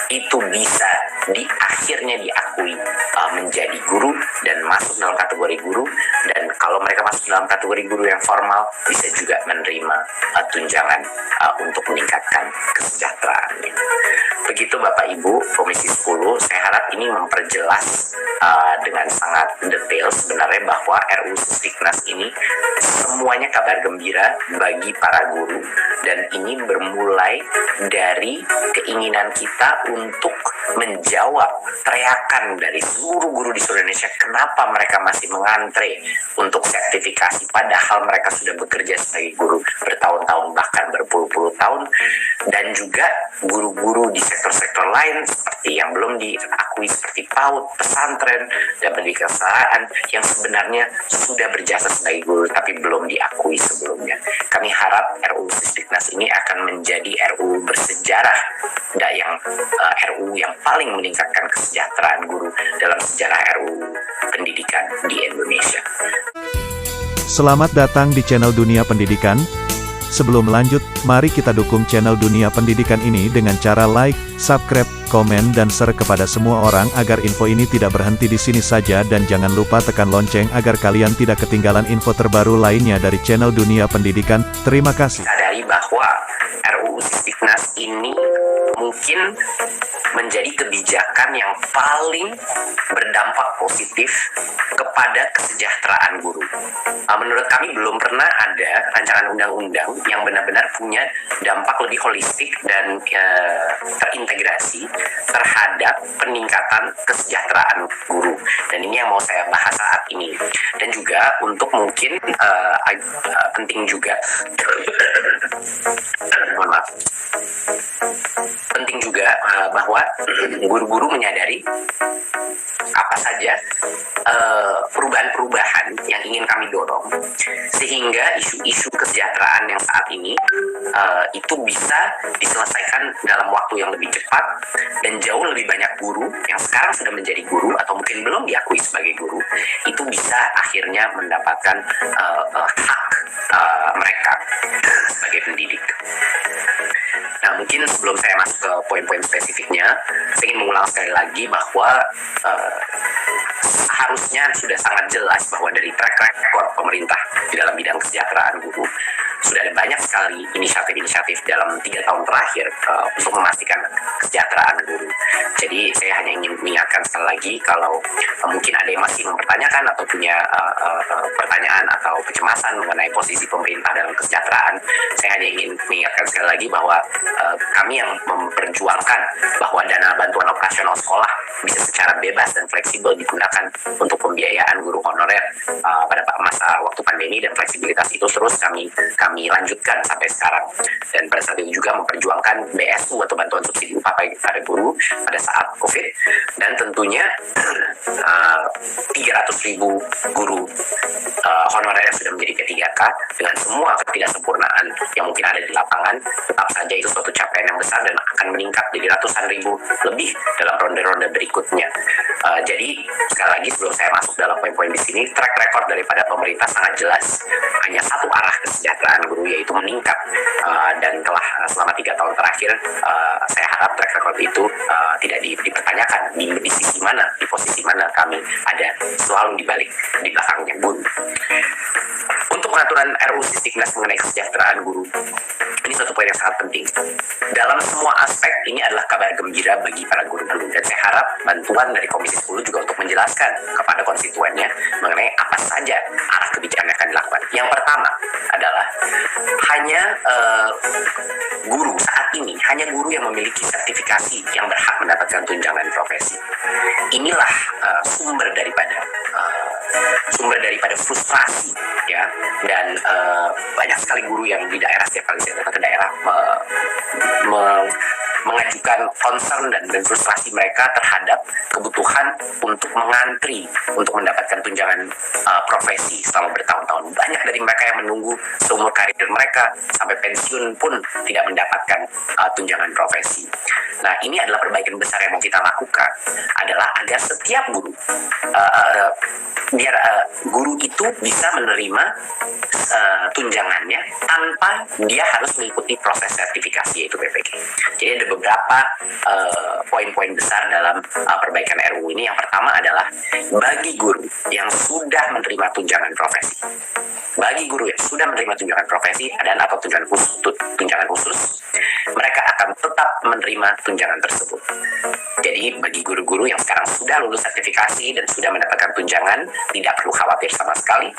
itu bisa akhirnya diakui menjadi guru dan masuk dalam kategori guru, dan kalau mereka masuk dalam kategori guru yang formal bisa juga menerima tunjangan untuk meningkatkan kesejahteraannya. Begitu Bapak Ibu Komisi 10, saya harap ini memperjelas dengan sangat detail sebenarnya bahwa RUU Sisdiknas ini semuanya kabar gembira bagi para guru, dan ini bermulai dari keinginan kita untuk menjawab teriakan dari seluruh guru di seluruh Indonesia kenapa mereka masih mengantre untuk sertifikasi padahal mereka sudah bekerja sebagai guru bertahun-tahun bahkan berpuluh-puluh tahun, dan juga guru-guru di sektor-sektor lain seperti yang belum diakui seperti PAUD, pesantren, dan pendidikan kesetaraan yang sebenarnya sudah berjasa sebagai guru tapi belum diakui sebelumnya. Kami harap RUU Sisdiknas ini akan menjadi RUU bersejarah dan RUU yang paling meningkatkan kesejahteraan guru dalam sejarah RUU pendidikan di Indonesia. Selamat datang di channel Dunia Pendidikan. Sebelum lanjut, mari kita dukung channel Dunia Pendidikan ini dengan cara like, subscribe, komen dan share kepada semua orang agar info ini tidak berhenti di sini saja, dan jangan lupa tekan lonceng agar kalian tidak ketinggalan info terbaru lainnya dari channel Dunia Pendidikan. Terima kasih. Sadari bahwa RUU Sisdiknas ini mungkin menjadi kebijakan yang paling berdampak positif kepada kesejahteraan guru. Menurut kami belum pernah ada rancangan undang-undang yang benar-benar punya dampak lebih holistik dan terintegrasi terhadap peningkatan kesejahteraan guru. Dan ini yang mau saya bahas saat ini. Dan juga untuk mungkin penting juga mohon maaf. Penting juga bahwa guru-guru menyadari apa saja perubahan-perubahan yang ingin kami dorong sehingga isu-isu kesejahteraan yang saat ini itu bisa diselesaikan dalam waktu yang lebih cepat, dan jauh lebih banyak guru yang sekarang sudah menjadi guru atau mungkin belum diakui sebagai guru itu bisa akhirnya mendapatkan hak mereka sebagai pendidik. Nah, mungkin sebelum saya masuk ke poin-poin spesifiknya, saya ingin mengulang sekali lagi bahwa seharusnya sudah sangat jelas bahwa dari track record pemerintah di dalam bidang kesejahteraan guru sudah ada banyak sekali inisiatif-inisiatif dalam 3 tahun terakhir untuk memastikan kesejahteraan guru. Jadi saya hanya ingin mengingatkan sekali lagi kalau mungkin ada yang masih mempertanyakan atau punya pertanyaan atau kecemasan mengenai posisi pemerintah dalam kesejahteraan, saya hanya ingin mengingatkan sekali lagi bahwa kami yang memperjuangkan bahwa dana bantuan operasional sekolah bisa secara bebas dan fleksibel digunakan untuk pembiayaan guru honorer pada masa waktu pandemi, dan fleksibilitas itu terus kami lanjutkan sampai sekarang. Dan pada saat itu juga memperjuangkan BSU atau bantuan subsidi upah pada guru pada saat COVID, dan tentunya 300.000 guru honorer yang sudah menjadi P3K dengan semua ketidaksempurnaan yang mungkin ada di lapangan, tetap saja itu suatu capaian yang besar dan akan meningkat jadi ratusan ribu lebih dalam ronde-ronde berikutnya. Jadi sekali lagi sebelum saya masuk dalam poin-poin di sini, track record daripada pemerintah sangat jelas, hanya satu arah kesejahteraan guru yaitu meningkat, dan telah selama 3 tahun terakhir saya harap track record itu tidak dipertanyakan di sisi mana, di posisi mana kami ada selalu di belakangnya guru. Untuk pengaturan RUU Sisdiknas mengenai kesejahteraan guru, ini suatu poin yang sangat penting. Dalam semua aspek ini adalah kabar gembira bagi para guru-guru, dan saya harap bantuan dari Komisi 10 juga untuk menjelaskan kepada konstituennya mengenai apa saja arah kebijakan yang akan dilakukan. Yang pertama adalah hanya guru saat ini, hanya guru yang memiliki sertifikasi yang berhak mendapatkan tunjangan profesi. Inilah sumber daripada frustrasi, ya, dan banyak sekali guru yang di daerah, setiap kali saya datang ke daerah mengajukan concern dan frustrasi mereka terhadap kebutuhan untuk mengantri untuk mendapatkan tunjangan profesi selama bertahun-tahun. Banyak dari mereka yang menunggu seumur karir mereka sampai pensiun pun tidak mendapatkan tunjangan profesi. Nah, ini adalah perbaikan besar yang mau kita lakukan, adalah agar setiap guru biar guru itu bisa menerima tunjangannya tanpa dia harus mengikuti proses sertifikasi, yaitu PPG. Jadi ada beberapa poin-poin besar dalam perbaikan RUU ini. Yang pertama adalah bagi guru yang sudah menerima tunjangan profesi. Bagi guru yang sudah menerima tunjangan profesi dan atau tunjangan khusus, mereka akan tetap menerima tunjangan tersebut. Jadi bagi guru-guru yang sekarang sudah lulus sertifikasi dan sudah mendapatkan tunjangan, tidak perlu khawatir sama sekali,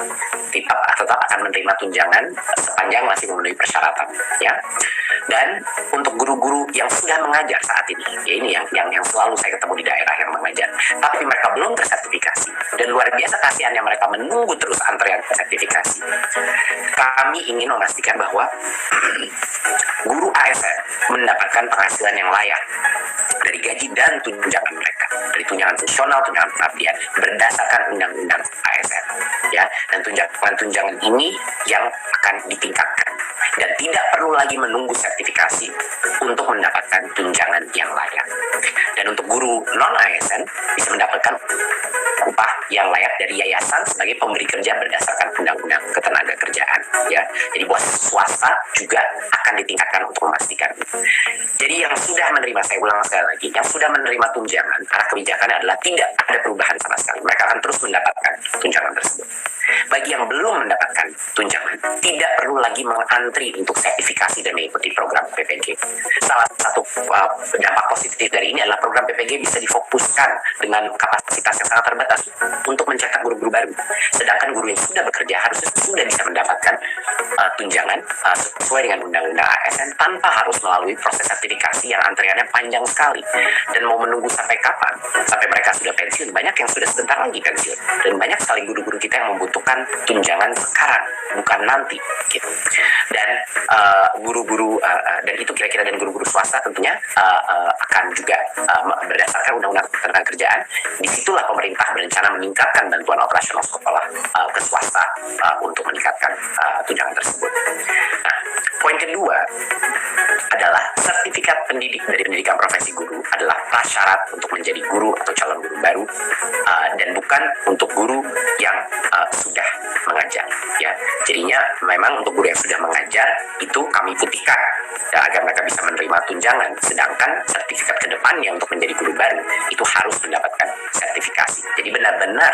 tetap akan menerima tunjangan sepanjang masih memenuhi persyaratan, ya. Dan untuk guru-guru yang sudah mengajar saat ini, ya ini yang selalu saya ketemu di daerah yang mengajar, tapi mereka belum tersertifikasi dan luar biasa kasihannya mereka menunggu terus antrean sertifikasi. Kami ingin memastikan bahwa guru ASN mendapatkan penghasilan yang layak dari gaji dan tunjangan mereka, dari tunjangan fungsional, tunjangan pengabdian berdasarkan undang-undang ASN, ya. Dan tunjangan ini yang akan ditingkatkan dan tidak perlu lagi menunggu sertifikasi untuk mendapatkan tunjangan yang layak. Dan untuk guru non-ASN bisa mendapatkan upah yang layak dari yayasan sebagai pemberi kerja berdasarkan undang-undang ketenagakerjaan, ya. Jadi buat swasta juga akan ditingkatkan untuk memastikan. Jadi yang sudah menerima, saya ulang sekali lagi, yang sudah menerima tunjangan, arah kebijakannya adalah tidak ada perubahan sama sekali. Mereka akan terus mendapatkan tunjangan tersebut. Bagi yang belum mendapatkan tunjangan, tidak perlu lagi mengantri untuk sertifikasi dan mengikuti program PPG. Salah satu dampak positif dari ini adalah program PPG bisa difokuskan dengan kapasitas yang sangat terbatas untuk mencetak guru-guru baru. Sedangkan guru yang sudah bekerja harusnya sudah bisa mendapatkan tunjangan sesuai dengan undang-undang ASN tanpa harus melalui proses sertifikasi yang antriannya panjang sekali. Dan mau menunggu sampai kapan? Sampai mereka sudah pensiun. Banyak yang sudah sebentar lagi pensiun. Dan banyak sekali guru-guru kita yang membutuhkan tunjangan sekarang, bukan nanti, gitu. Dan guru-guru dan itu kira-kira dan guru-guru swasta tentunya akan juga berdasarkan undang-undang ketenagakerjaan. Disitulah pemerintah berencana meningkatkan bantuan operasional sekolah ke swasta untuk meningkatkan tunjangan tersebut. Nah, poin kedua adalah sertifikat pendidik dari pendidikan profesi guru adalah prasyarat untuk menjadi guru atau calon guru baru dan bukan untuk guru yang sudah mengajar, ya. Jadinya memang untuk guru yang sudah mengajar itu kami putihkan ya, agar mereka bisa menerima tunjangan, sedangkan sertifikat ke depannya untuk menjadi guru baru itu harus mendapatkan sertifikasi. Jadi benar-benar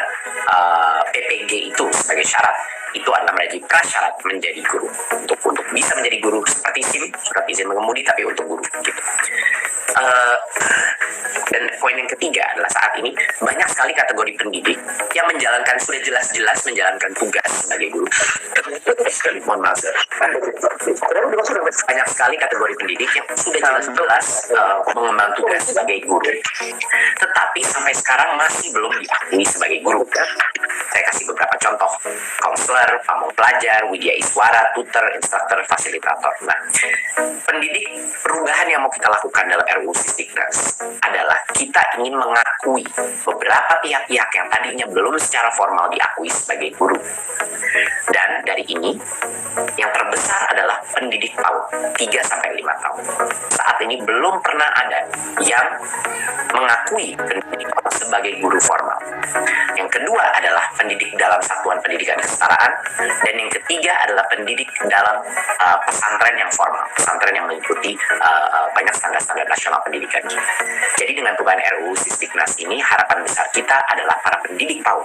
PPG itu sebagai syarat itu adalah menjadi prasyarat menjadi guru untuk bisa menjadi guru seperti SIM, surat izin mengemudi, tapi untuk guru, gitu. Dan poin yang ketiga adalah saat ini banyak sekali kategori pendidik yang sudah jelas-jelas menjalankan tugas sebagai guru. Mohon maaf, banyak sekali kategori pendidik yang sudah jelas-jelas mengemban tugas sebagai guru, tetapi sampai sekarang masih belum diakui sebagai guru. Saya kasih beberapa contoh: konselor, pamong pelajar, widya iswara, tutor, instruktur, fasilitator. Nah, perubahan yang mau kita lakukan dalam RUU Sisdiknas adalah kita ingin mengakui beberapa pihak-pihak yang tadinya belum secara formal diakui sebagai guru. Dan dari ini, yang terbesar adalah pendidik PAUD 3-5 tahun. Saat ini belum pernah ada yang mengakui pendidik PAUD sebagai guru formal. Yang kedua adalah pendidik dalam satuan pendidikan kesetaraan, dan yang ketiga adalah pendidik dalam pesantren yang formal, pesantren yang mengikuti banyak standar-standar nasional pendidikan. Jadi dengan perubahan RUU Sisdiknas ini, harapan besar kita adalah para pendidik PAUD,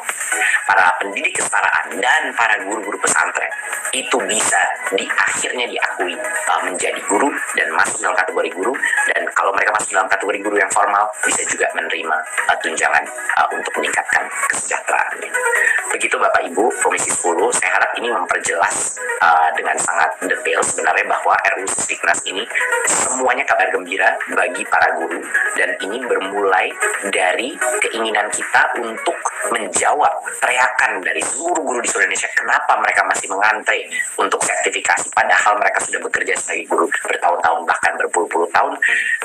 para pendidik kesetaraan, dan para guru-guru pesantren itu bisa akhirnya diakui menjadi guru dan masuk dalam kategori guru, dan kalau mereka masuk dalam kategori guru yang formal bisa juga menerima tunjangan untuk meningkatkan kesejahteraannya. Begitu Bapak Ibu Komisi 10, saya harap ini memperjelas dengan sangat detail sebenarnya bahwa RUU Sisdiknas ini semuanya kabar gembira bagi para guru, dan ini bermulai dari keinginan kita untuk menjawab teriakan dari seluruh guru di seluruh Indonesia, kenapa mereka masih mengantre untuk sertifikasi padahal mereka sudah bekerja sebagai guru bertahun-tahun bahkan berpuluh-puluh tahun,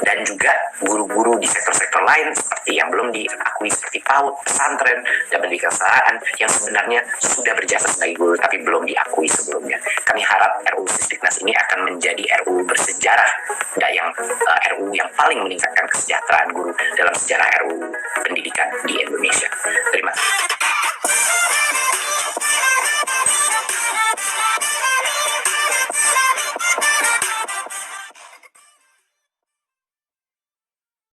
dan juga guru-guru di sektor-sektor lain seperti yang belum diakui seperti PAUD, pesantren, dan pendidikan kesetaraan yang sebenarnya sudah berjasa sebagai guru tapi belum diakui sebelumnya. Kami harap RUU Sisdiknas ini akan menjadi RUU bersejarah dan RUU yang paling meningkatkan kesejahteraan guru dalam sejarah RUU pendidikan di Indonesia. Terima kasih.